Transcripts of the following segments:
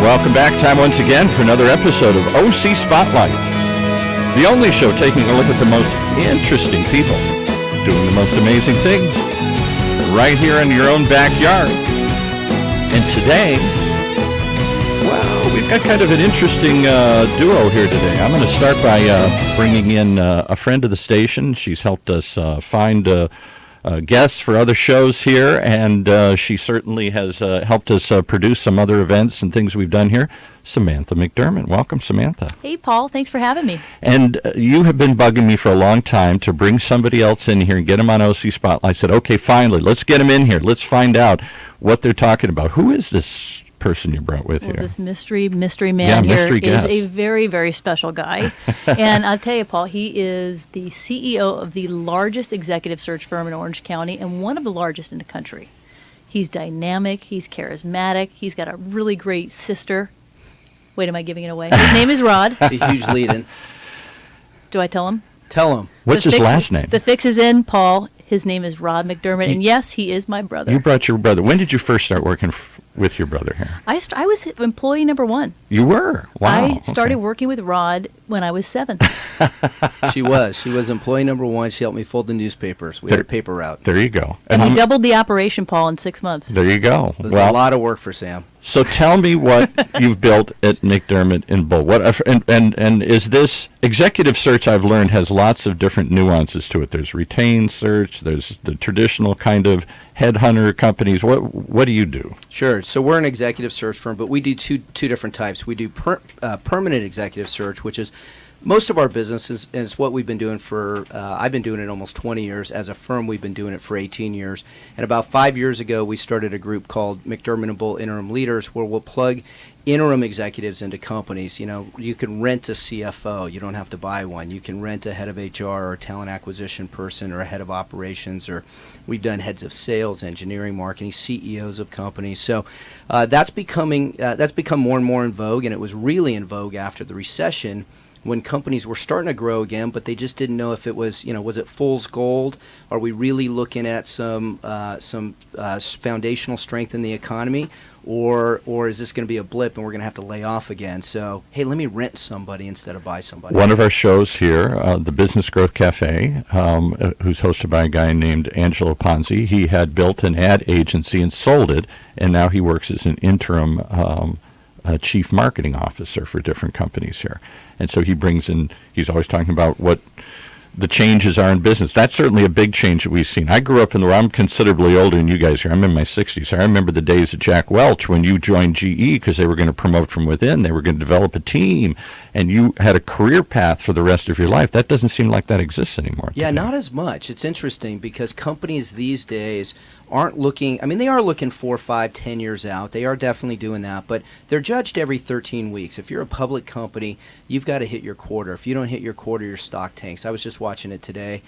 Welcome back. Time once again for another episode of OC Spotlight, the only show taking a look at the most interesting people doing the most amazing things right here in your own backyard. And today, well, we've got kind of an interesting duo here today. I'm going to start by bringing in a friend of the station. She's helped us find guests for other shows here, and she certainly has helped us produce some other events and things we've done here. Samantha McDermott. Welcome, Samantha. Hey, Paul. Thanks for having me. And you have been bugging me for a long time to bring somebody else in here and get them on OC Spotlight. I said, okay, finally, let's get them in here. Let's find out what they're talking about. Who is this person you brought with here? This mystery man mystery here guest. is a very, very special guy. And I'll tell you, Paul, he is the CEO of the largest executive search firm in Orange County and one of the largest in the country. He's dynamic. He's charismatic. He's got a really great sister. Wait, am I giving it away? His name is Rod. A huge lead-in. Do I tell him? Tell him. What's his last name? The fix is in, Paul. His name is Rod McDermott, and yes, he is my brother. You brought your brother. When did you first start working with your brother here? I was employee number one. You were? Wow. I started working with Rod when I was 7. She was employee number one. She helped me fold the newspapers. We had a paper route. There you go. And he doubled the operation, Paul, in 6 months. There you go. It was a lot of work for Sam. So tell me what you've built at McDermott and Bull. What and is this executive search? I've learned has lots of different nuances to it. There's retained search. There's the traditional kind of headhunter companies. What do you do? Sure. So we're an executive search firm, but we do two different types. We do permanent executive search, which is most of our businesses, and it's what we've been doing for, I've been doing it almost 20 years. As a firm, we've been doing it for 18 years. And about 5 years ago, we started a group called McDermott Bull Interim Leaders, where we'll plug interim executives into companies. You know, you can rent a CFO. You don't have to buy one. You can rent a head of HR or a talent acquisition person or a head of operations, or we've done heads of sales, engineering, marketing, CEOs of companies. So that's become more and more in vogue, and it was really in vogue after the recession, when companies were starting to grow again, but they just didn't know if it was, was it fool's gold? Are we really looking at some foundational strength in the economy, or is this going to be a blip and we're going to have to lay off again? So, hey, let me rent somebody instead of buy somebody. One of our shows here, the Business Growth Cafe, who's hosted by a guy named Angelo Ponzi, he had built an ad agency and sold it, and now he works as an interim chief marketing officer for different companies here. And so he brings in, he's always talking about what the changes are in business. That's certainly a big change that we've seen. I grew up I'm considerably older than you guys here. I'm in my 60s. I remember the days of Jack Welch when you joined GE because they were going to promote from within. They were going to develop a team, and you had a career path for the rest of your life. That doesn't seem like that exists anymore. Yeah, today. not as much. It's interesting because companies these days aren't looking, they are looking 4, 5, 10 years out. They are definitely doing that, but they're judged every 13 weeks. If you're a public company, you've got to hit your quarter. If you don't hit your quarter, your stock tanks. I was just watching it today.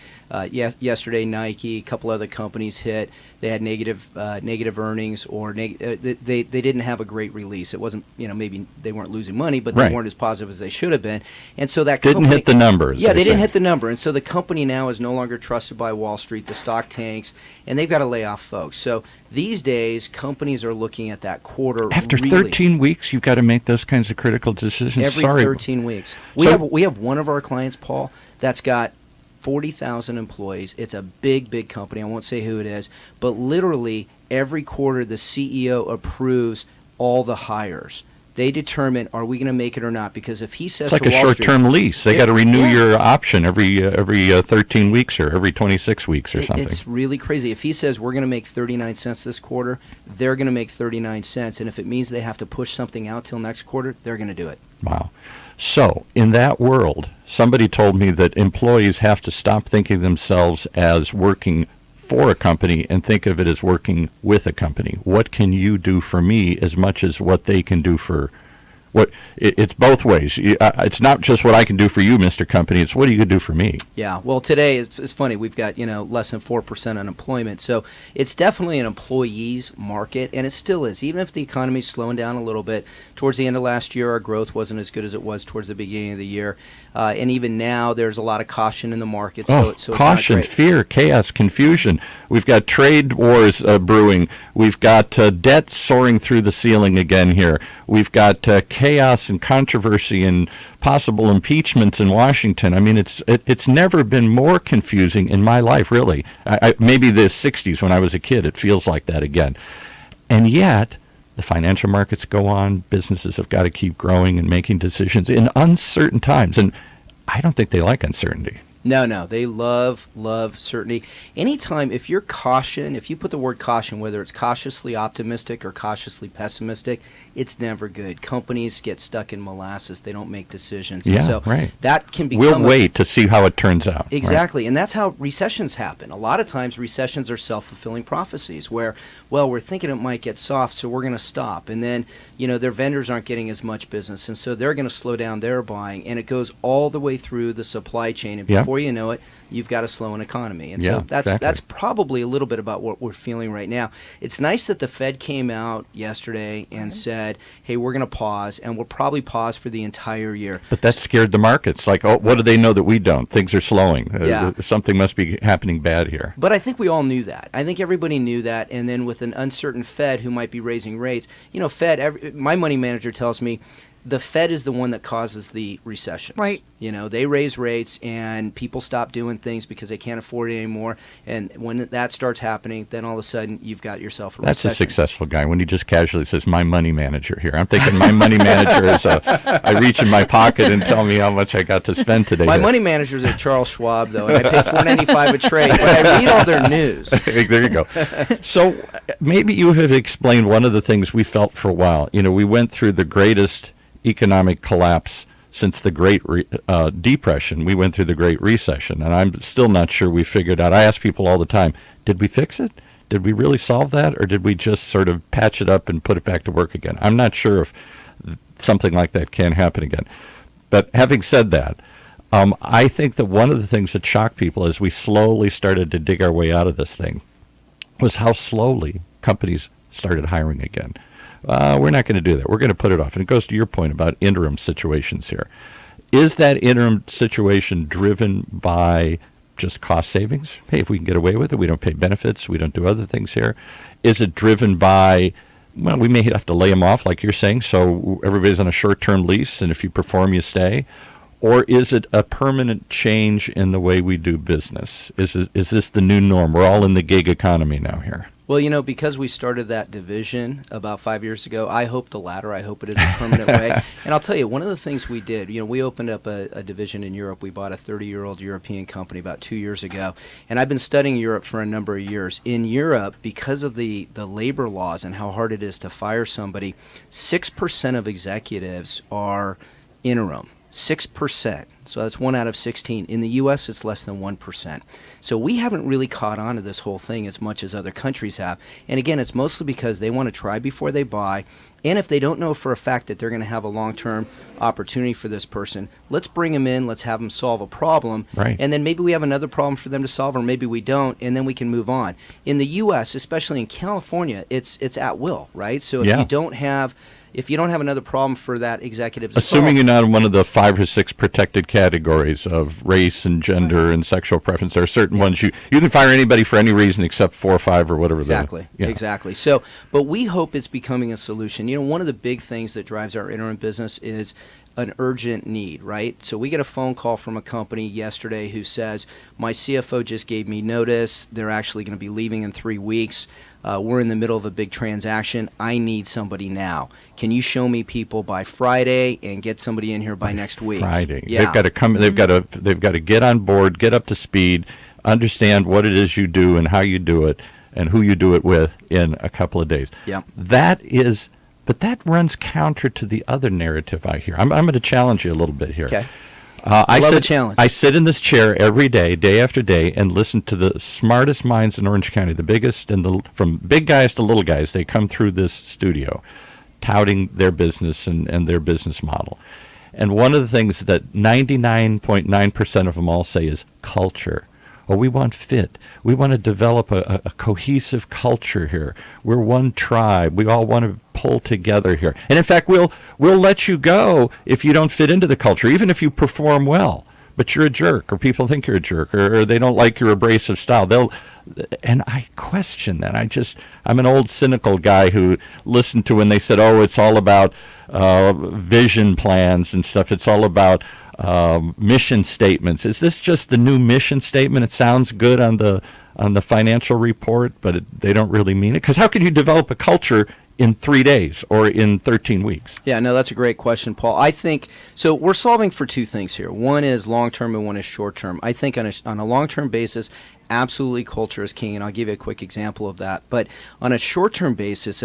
Yesterday, Nike, a couple other companies hit. They had negative earnings, or they didn't have a great release. It wasn't, maybe they weren't losing money, but they weren't as positive as they should have been. And so that didn't hit the numbers. Yeah, they didn't hit the number. And so the company now is no longer trusted by Wall Street. The stock tanks, and they've got to lay off folks. So these days, companies are looking at that quarter. After really, 13 weeks, you've got to make those kinds of critical decisions. Every 13 weeks. We have one of our clients, Paul, that's got 40,000 employees. It's a big, big company. I won't say who it is, but literally every quarter the CEO approves all the hires. They determine, are we going to make it or not? Because if he says it's like a short-term lease. They got to renew your option every 13 weeks or every 26 weeks or something. It's really crazy. If he says we're going to make 39 cents this quarter, they're going to make 39 cents. And if it means they have to push something out till next quarter, they're going to do it. Wow. So in that world, somebody told me that employees have to stop thinking themselves as working for a company and think of it as working with a company. What can you do for me as much as what they can do for what? It's both ways. It's not just what I can do for you, Mr. Company. It's what you can do for me. Yeah. Well, today it's funny. We've got less than 4% unemployment, so it's definitely an employees market, and it still is. Even if the economy's slowing down a little bit, towards the end of last year, our growth wasn't as good as it was towards the beginning of the year, and even now there's a lot of caution in the market. So it's caution, fear, chaos, confusion. We've got trade wars brewing. We've got debt soaring through the ceiling again here. We've got chaos and controversy and possible impeachments in Washington. I mean, it's never been more confusing in my life, really. Maybe the 60s when I was a kid, it feels like that again. And yet, the financial markets go on. Businesses have got to keep growing and making decisions in uncertain times. And I don't think they like uncertainty. No, they love certainty. Anytime, if you put the word caution, whether it's cautiously optimistic or cautiously pessimistic, it's never good. Companies get stuck in molasses. They don't make decisions. Yeah, and so right. That can become We'll wait to see how it turns out. Exactly, right. And that's how recessions happen. A lot of times recessions are self-fulfilling prophecies where, well, we're thinking it might get soft, so we're going to stop. And then, their vendors aren't getting as much business, and so they're going to slow down their buying. And it goes all the way through the supply chain. And before you know it, you've got a slowing economy. And so that's probably a little bit about what we're feeling right now. It's nice that the Fed came out yesterday and said, hey, we're going to pause, and we'll probably pause for the entire year. But that scared the markets. Like, oh, what do they know that we don't? Things are slowing. Something must be happening bad here. But I think we all knew that. I think everybody knew that. And then with an uncertain Fed who might be raising rates, my money manager tells me the Fed is the one that causes the recessions. Right. They raise rates and people stop doing things because they can't afford it anymore. And when that starts happening, then all of a sudden you've got yourself a recession. That's a successful guy when he just casually says, my money manager here. I'm thinking my money manager is I reach in my pocket and tell me how much I got to spend today. My money manager is at Charles Schwab, though, and I pay $4.95 a trade, but I read all their news. There you go. So maybe you have explained one of the things we felt for a while. We went through the greatest economic collapse since the Great Depression. We went through the Great Recession, and I'm still not sure we figured out. I ask people all the time, did we fix it? Did we really solve that, or did we just sort of patch it up and put it back to work again? I'm not sure if something like that can happen again. But having said that, I think that one of the things that shocked people as we slowly started to dig our way out of this thing was how slowly companies started hiring again. We're not going to do that. We're going to put it off. And it goes to your point about interim situations here. Is that interim situation driven by just cost savings? Hey, if we can get away with it, we don't pay benefits, we don't do other things here. Is it driven by, well, we may have to lay them off, like you're saying, so everybody's on a short-term lease, and if you perform, you stay? Or is it a permanent change in the way we do business? Is this the new norm? We're all in the gig economy now here. Well, because we started that division about 5 years ago, I hope the latter. I hope it is a permanent way. And I'll tell you, one of the things we did, we opened up a division in Europe. We bought a 30-year-old European company about 2 years ago. And I've been studying Europe for a number of years. In Europe, because of the labor laws and how hard it is to fire somebody, 6% of executives are interim. 6%. So that's 1 out of 16. In the U.S., it's less than 1%. So we haven't really caught on to this whole thing as much as other countries have. And again, it's mostly because they want to try before they buy. And if they don't know for a fact that they're going to have a long-term opportunity for this person, let's bring them in, let's have them solve a problem. Right. And then maybe we have another problem for them to solve, or maybe we don't, and then we can move on. In the U.S., especially in California, it's at will, right? So if you don't have another problem for that executive to assuming solve, you're not in one of the 5 or 6 protected categories of race and gender and sexual preference, there are certain ones you can fire anybody for any reason except 4 or 5 or whatever. Exactly. So, but we hope it's becoming a solution. One of the big things that drives our interim business is an urgent need, right? So we get a phone call from a company yesterday who says, my CFO just gave me notice. They're actually going to be leaving in 3 weeks. We're in the middle of a big transaction. I need somebody now. Can you show me people by Friday and get somebody in here by next week? Friday. Yeah. They've got to come. They've got to get on board, get up to speed, understand what it is you do and how you do it, and who you do it with in a couple of days. Yeah. But that runs counter to the other narrative I hear. I'm going to challenge you a little bit here. Okay. I love a challenge. I sit in this chair every day, day after day, and listen to the smartest minds in Orange County, the biggest, and from big guys to little guys. They come through this studio touting their business and their business model. And one of the things that 99.9% of them all say is culture. Oh, we want fit. We want to develop a cohesive culture here. We're one tribe. We all want to pull together here. And in fact, we'll let you go if you don't fit into the culture, even if you perform well. but you're a jerk, or people think you're a jerk, or they don't like your abrasive style. And I question that. I'm an old cynical guy who listened to when they said, oh, it's all about vision plans and stuff. It's all about mission statements. Is this just the new mission statement? It sounds good on the financial report, but they don't really mean it. Because how can you develop a culture in 3 days or in 13 weeks? Yeah, no, that's a great question, Paul. I think, so we're solving for two things here. One is long-term and one is short-term. I think on a long-term basis, absolutely culture is king, and I'll give you a quick example of that. But on a short-term basis,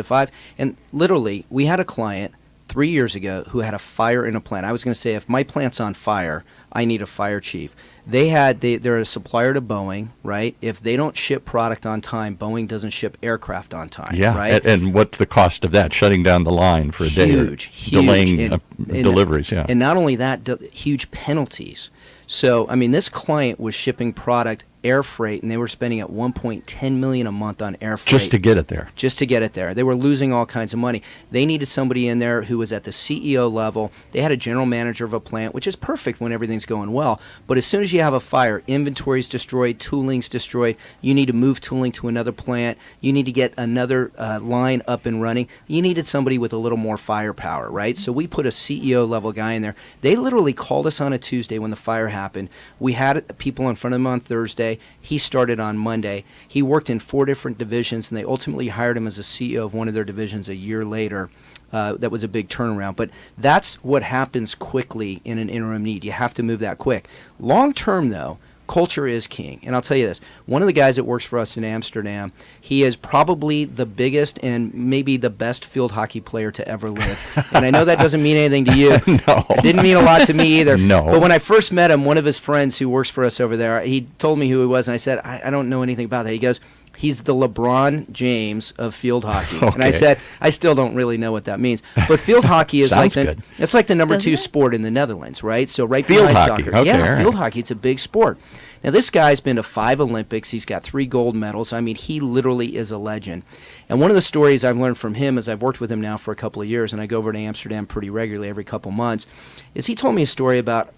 and literally, we had a client 3 years ago who had a fire in a plant. I was going to say, if my plant's on fire, I need a fire chief. They're a supplier to Boeing, right? If they don't ship product on time, Boeing doesn't ship aircraft on time, yeah, right? And what's the cost of that? Shutting down the line for a day, huge, delaying deliveries, yeah. And not only that, huge penalties. So, I mean, this client was shipping product air freight, and they were spending at $1.10 million a month on air freight. Just to get it there. Just to get it there. They were losing all kinds of money. They needed somebody in there who was at the CEO level. They had a general manager of a plant, which is perfect when everything's going well. But as soon as you have a fire, inventory's destroyed, tooling's destroyed, you need to move tooling to another plant, you need to get another line up and running. You needed somebody with a little more firepower, right? So we put a CEO level guy in there. They literally called us on a Tuesday when the fire happened. We had people in front of them on Thursday. He started on Monday. He worked in 4 different divisions, and they ultimately hired him as a CEO of one of their divisions a year later. That was a big turnaround. But that's what happens quickly in an interim need. You have to move that quick. Long term, though, culture is king. And I'll tell you this. One of the guys that works for us in Amsterdam, he is probably the biggest and maybe the best field hockey player to ever live. And I know that doesn't mean anything to you. No. It didn't mean a lot to me either. No. But when I first met him, one of his friends who works for us over there, he told me who he was, and I said, I don't know anything about that. He goes, he's the LeBron James of field hockey. Okay. And I said, I still don't really know what that means. But field hockey is it's like the number Doesn't 2 it? sport in the Netherlands, right? So right Field behind hockey. soccer. Okay, Yeah, all right. field hockey, it's a big sport. Now, this guy's been to 5 Olympics. He's got 3 gold medals. I mean, he literally is a legend. And one of the stories I've learned from him, as I've worked with him now for a couple of years, and I go over to Amsterdam pretty regularly every couple months, is he told me a story about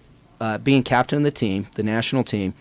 being captain of the team, the national team,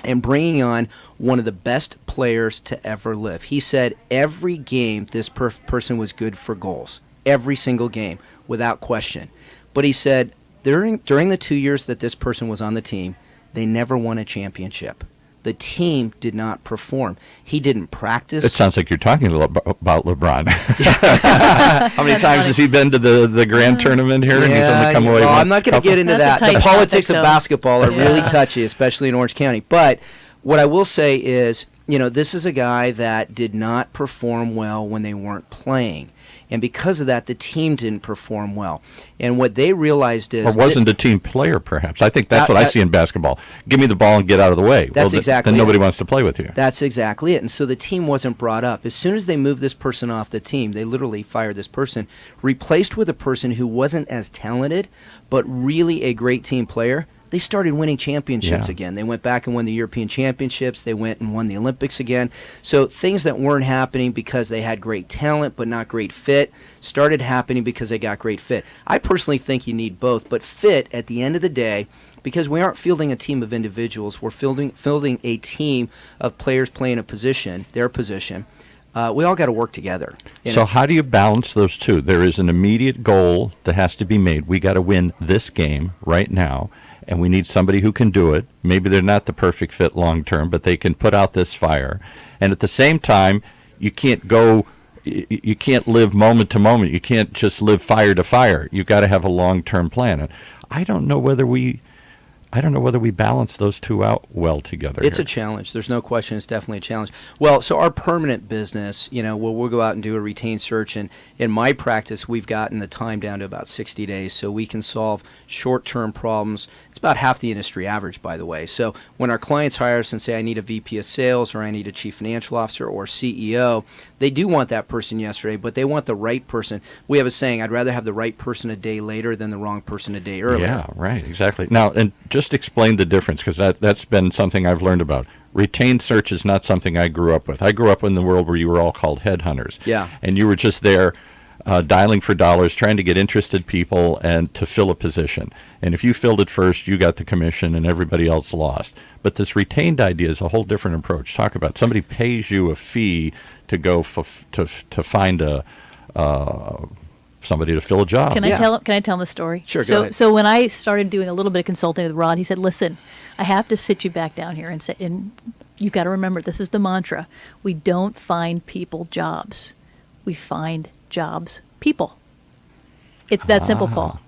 and bringing on one of the best players to ever live. He said every game this person was good for goals, every single game, without question. But he said during the 2 years that this person was on the team, they never won a championship. The team did not perform. He didn't practice. It sounds like you're talking about LeBron. How many times has he been to the grand tournament here? And he's only come away. I'm not going to get into That's that. a The tight politics topic, of though. basketball are really Yeah. touchy, especially in Orange County. But what I will say is, this is a guy that did not perform well when they weren't playing. And because of that, the team didn't perform well. And what they realized is... Or wasn't a team player, perhaps. I think that's what I see in basketball. Give me the ball and get out of the way. That's exactly Then it. nobody wants to play with you. That's exactly it. And so the team wasn't brought up. As soon as they moved this person off the team, they literally fired this person, replaced with a person who wasn't as talented, but really a great team player. They started winning championships again. They went back and won the European Championships. They went and won the Olympics again. So things that weren't happening because they had great talent but not great fit started happening because they got great fit. I personally think you need both, but fit at the end of the day, because we aren't fielding a team of individuals, we're fielding a team of players playing a position, their position. We all got to work together. So how do you balance those two? There is an immediate goal that has to be made. We got to win this game right now, and we need somebody who can do it. Maybe they're not the perfect fit long term, but they can put out this fire. And at the same time, you can't live moment to moment. You can't just live fire to fire. You've got to have a long-term plan. And I don't know whether we balance those two out well together. It's here. a challenge. There's no question. It's definitely a challenge. Well, so our permanent business, we'll go out and do a retained search. And in my practice, we've gotten the time down to about 60 days. So we can solve short-term problems. It's about half the industry average, by the way. So when our clients hire us and say, I need a VP of sales or I need a chief financial officer or CEO, they do want that person yesterday, but they want the right person. We have a saying, I'd rather have the right person a day later than the wrong person a day earlier. Yeah, right, exactly. Now, and just explain the difference, because that's been something I've learned about. Retained search is not something I grew up with. I grew up in the world where you were all called headhunters. Yeah. And you were just there dialing for dollars, trying to get interested people and to fill a position. And if you filled it first, you got the commission and everybody else lost. But this retained idea is a whole different approach. Talk about somebody pays you a fee to go to find somebody to fill a job. Can I tell them the story? Sure, go ahead. So when I started doing a little bit of consulting with Rod, he said, "Listen, I have to sit you back down here and say, and you got to remember, this is the mantra: we don't find people jobs, we find jobs people. It's that simple, Paul.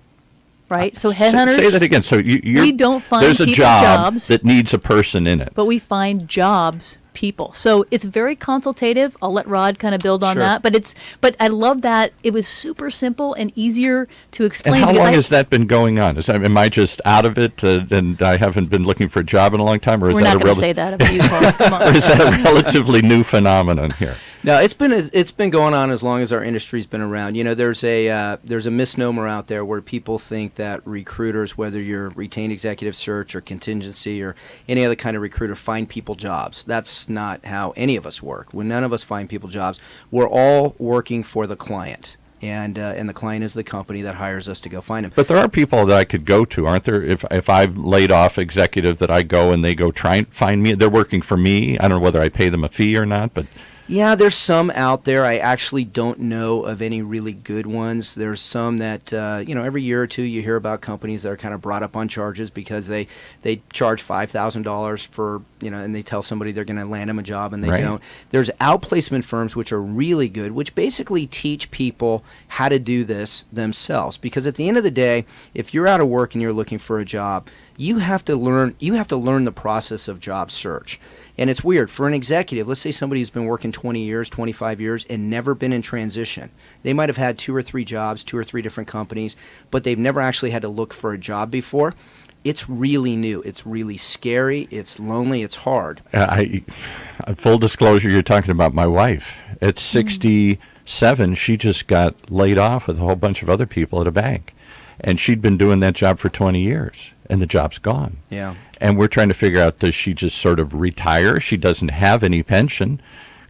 Right? So headhunters. Say that again. So we don't find there's a people job jobs that needs a person in it, but we find jobs people. So it's very consultative. I'll let Rod kind of build on Sure. that. But I love that it was super simple and easier to explain. And how because long has that been going on? Am I just out of it and I haven't been looking for a job in a long time, or is We're that not going to say that about you, Paul. Come on. or is that a relatively new phenomenon here? No, it's been going on as long as our industry's been around. You know, there's a misnomer out there where people think that recruiters, whether you're retained executive search or contingency or any other kind of recruiter, find people jobs. That's not how any of us work. When none of us find people jobs, we're all working for the client. And the client is the company that hires us to go find them. But there are people that I could go to, aren't there? If I've laid off executive that I go and they go try and find me, they're working for me. I don't know whether I pay them a fee or not, but Yeah, there's some out there. I actually don't know of any really good ones. There's some that, every year or two you hear about companies that are kind of brought up on charges because they charge $5,000 for, and they tell somebody they're going to land them a job and they Right. don't. There's outplacement firms which are really good, which basically teach people how to do this themselves. Because at the end of the day, if you're out of work and you're looking for a job, you have to learn the process of job search. And it's weird. For an executive, let's say somebody who's been working 20 years, 25 years, and never been in transition. They might have had 2 or 3 jobs, 2 or 3 different companies, but they've never actually had to look for a job before. It's really new. It's really scary. It's lonely. It's hard. Full disclosure, you're talking about my wife. At 67, she just got laid off with a whole bunch of other people at a bank. And she'd been doing that job for 20 years, and the job's gone. Yeah. And we're trying to figure out, does she just sort of retire? She doesn't have any pension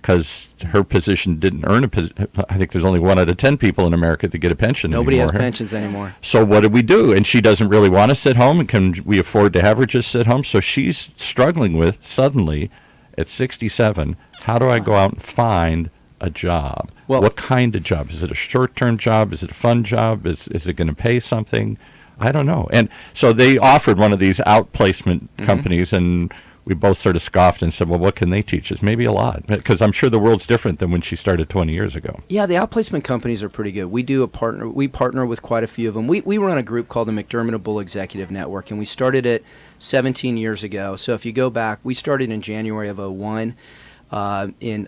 because her position didn't earn a pension. I think there's only 1 out of 10 people in America that get a pension Nobody anymore. has pensions anymore. So what do we do? And she doesn't really want to sit home. And can we afford to have her just sit home? So she's struggling with, suddenly, at 67, how do I go out and find a job? Well, what kind of job? Is it a short-term job? Is it a fun job? Is it going to pay something? I don't know. And so they offered one of these outplacement companies, and we both sort of scoffed and said, well, what can they teach us? Maybe a lot, because I'm sure the world's different than when she started 20 years ago. Yeah, the outplacement companies are pretty good. We partner with quite a few of them. We run a group called the McDermott Bull Executive Network, and we started it 17 years ago. So if you go back, we started in January of 2001. In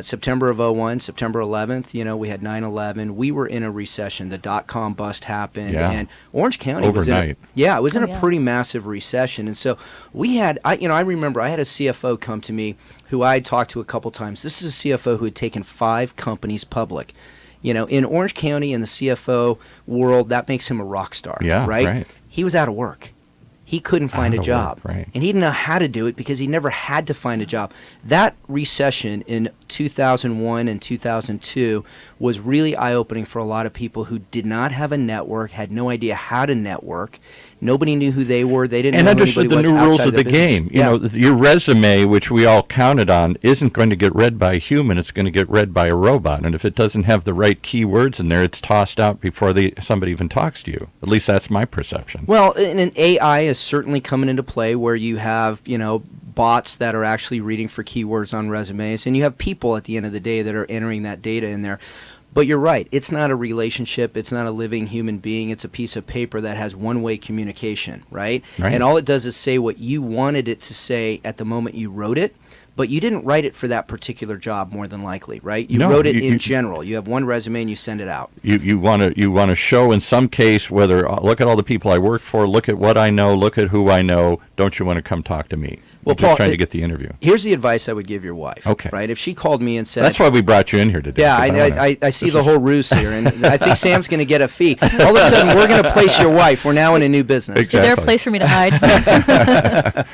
September of 2001, September 11th, we had 9/11. We were in a recession. The dot-com bust happened, and Orange County was in a pretty massive recession. And so we had, I remember I had a CFO come to me who I had talked to a couple times. This is a CFO who had taken 5 companies public. In Orange County, in the CFO world, that makes him a rock star, right? He was out of work. He couldn't find a job, and he didn't know how to do it because he never had to find a job. That recession in 2001 and 2002 was really eye-opening for a lot of people who did not have a network, had no idea how to network. Nobody knew who they were. They didn't know who understood the anybody new was rules outside of the game. Your resume, which we all counted on, isn't going to get read by a human. It's going to get read by a robot. And if it doesn't have the right keywords in there, it's tossed out before somebody even talks to you. At least that's my perception. Well, and AI is certainly coming into play where you have, bots that are actually reading for keywords on resumes, and you have people at the end of the day that are entering that data in there. But you're right. It's not a relationship. It's not a living human being. It's a piece of paper that has one-way communication, right? And all it does is say what you wanted it to say at the moment you wrote it, but you didn't write it for that particular job more than likely, right? You wrote it in general. You have one resume and you send it out. You want to show in some case whether, look at all the people I work for, look at what I know, look at who I know, don't you want to come talk to me? Well, I'm just Paul, trying to get the interview. Here's the advice I would give your wife. Okay. Right? If she called me and said... That's why we brought you in here today. Yeah, I see the whole ruse here, and I think Sam's going to get a fee. All of a sudden, we're going to place your wife. We're now in a new business. Exactly. Is there a place for me to hide?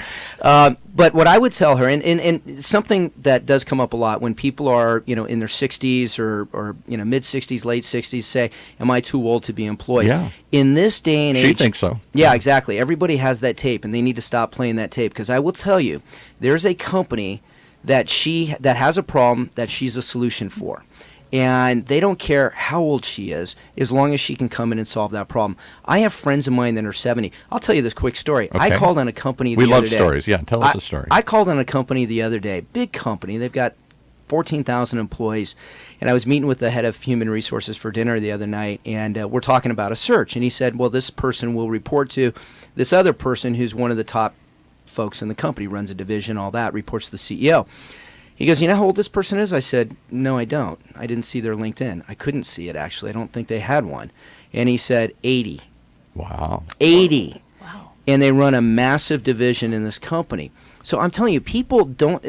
But what I would tell her, and something that does come up a lot when people are, in their 60s or mid 60s, late 60s, say, "Am I too old to be employed?" Yeah. In this day and age, She thinks so. Yeah, exactly. Everybody has that tape, and they need to stop playing that tape, because I will tell you, there's a company that has a problem that she's a solution for. And they don't care how old she is, as long as she can come in and solve that problem. I have friends of mine that are 70. I'll tell you this quick story. I Okay. called on a company the We other love day. stories. Yeah, tell us a story. I called on a company the other day, big company. They've got 14,000 employees. And I was meeting with the head of human resources for dinner the other night, and we're talking about a search. And he said, well, this person will report to this other person who's one of the top folks in the company, runs a division, all that, reports to the CEO. He goes, you know how old this person is? I said, no, I don't. I didn't see their LinkedIn. I couldn't see it, actually. I don't think they had one. And he said, 80. Wow. 80. Wow. And they run a massive division in this company. So I'm telling you, people don't,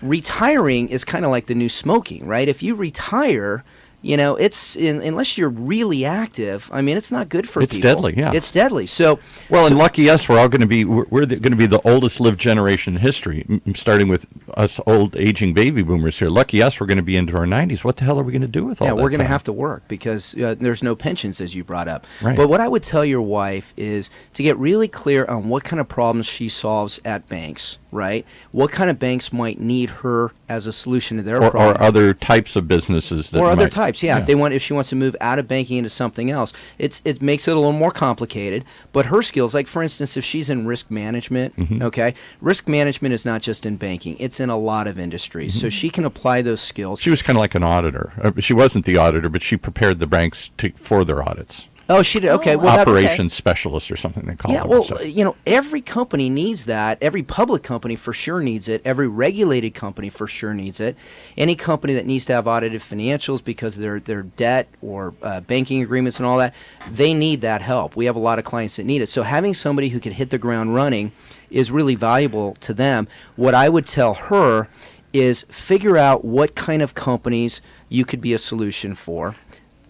retiring is kind of like the new smoking, right? If you retire, it's unless you're really active. I mean, it's not good for people. It's deadly, yeah. It's deadly. So, and lucky us, we're all going to be going to be the oldest lived generation in history, starting with us old aging baby boomers here. Lucky us, we're going to be into our 90s. What the hell are we going to do with all that? Yeah, we're going to time? have to work, because there's no pensions, as you brought up. Right. But what I would tell your wife is to get really clear on what kind of problems she solves at banks, right? What kind of banks might need her as a solution to their problem. Or other types of businesses. That Or other might, types, yeah. If she wants to move out of banking into something else, it makes it a little more complicated. But her skills, like for instance, if she's in risk management, okay, risk management is not just in banking; it's in a lot of industries. So she can apply those skills. She was kind of like an auditor. She wasn't the auditor, but she prepared the banks for their audits. Oh, she did. Okay, Oh, well, that's okay. Operations specialist or something they call Yeah, them. well, So- every company needs that. Every public company for sure needs it. Every regulated company for sure needs it. Any company that needs to have audited financials because of their debt or banking agreements and all that, they need that help. We have a lot of clients that need it. So having somebody who can hit the ground running is really valuable to them. What I would tell her is figure out what kind of companies you could be a solution for.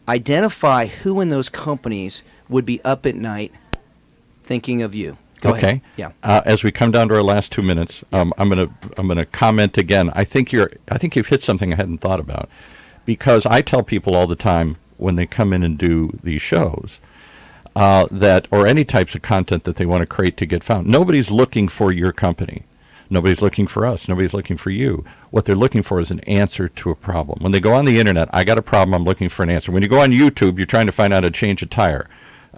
Identify who in those companies would be up at night thinking of you. Go ahead. Yeah. As we come down to our last 2 minutes, I'm gonna comment again. I think you've hit something I hadn't thought about, because I tell people all the time when they come in and do these shows that, or any types of content that they want to create to get found. Nobody's looking for your company. Nobody's looking for us. Nobody's looking for you. What they're looking for is an answer to a problem. When they go on the internet, I got a problem, I'm looking for an answer. When you go on YouTube, you're trying to find out how to change a tire,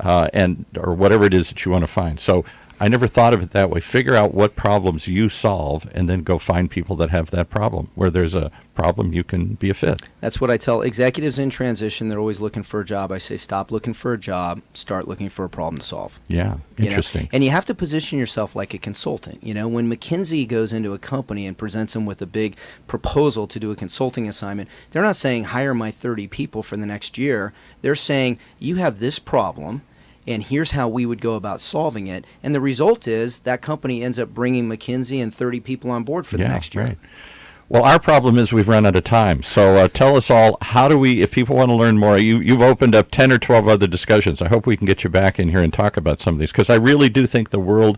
or whatever it is that you want to find. So I never thought of it that way. Figure out what problems you solve, and then go find people that have that problem. Where there's a problem, you can be a fit. That's what I tell executives in transition. They're always looking for a job. I say, stop looking for a job, start looking for a problem to solve. Yeah, interesting. And you have to position yourself like a consultant. When McKinsey goes into a company and presents them with a big proposal to do a consulting assignment, they're not saying, hire my 30 people for the next year. They're saying, you have this problem, and here's how we would go about solving it. And the result is that company ends up bringing McKinsey and 30 people on board for the next year. Right. Well, our problem is we've run out of time. So tell us all, how do we, if people want to learn more, you've opened up 10 or 12 other discussions. I hope we can get you back in here and talk about some of these, because I really do think the world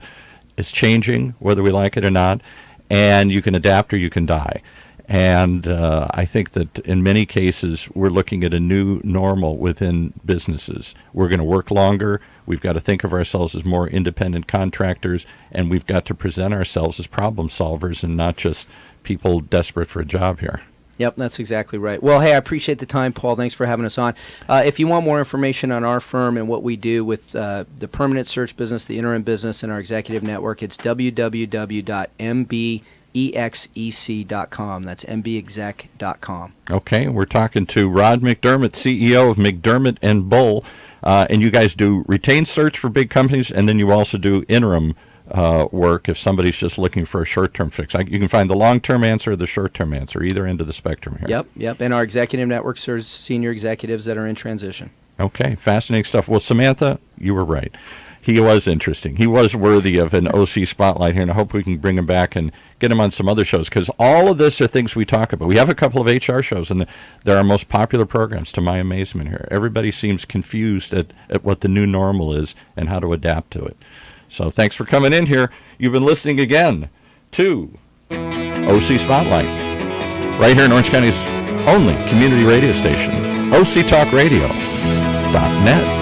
is changing, whether we like it or not, and you can adapt or you can die. And I think that in many cases, we're looking at a new normal within businesses. We're going to work longer. We've got to think of ourselves as more independent contractors, and we've got to present ourselves as problem solvers and not just people desperate for a job here. Yep, that's exactly right. Well, hey, I appreciate the time, Paul. Thanks for having us on. If you want more information on our firm and what we do with the permanent search business, the interim business, and our executive network, it's www.mbexec.com. That's mbexec.com. Okay, we're talking to Rod McDermott, CEO of McDermott Bull, and you guys do retained search for big companies, and then you also do interim work if somebody's just looking for a short-term fix. You can find the long-term answer or the short-term answer, either end of the spectrum here. Yep. And our executive network serves senior executives that are in transition. Okay, fascinating stuff. Well, Samantha, you were right. He was interesting. He was worthy of an OC spotlight here, and I hope we can bring him back and get him on some other shows, because all of this are things we talk about. We have a couple of HR shows, and they're our most popular programs, to my amazement here. Everybody seems confused at what the new normal is and how to adapt to it. So thanks for coming in here. You've been listening again to OC Spotlight, right here in Orange County's only community radio station, OCTalkRadio.net.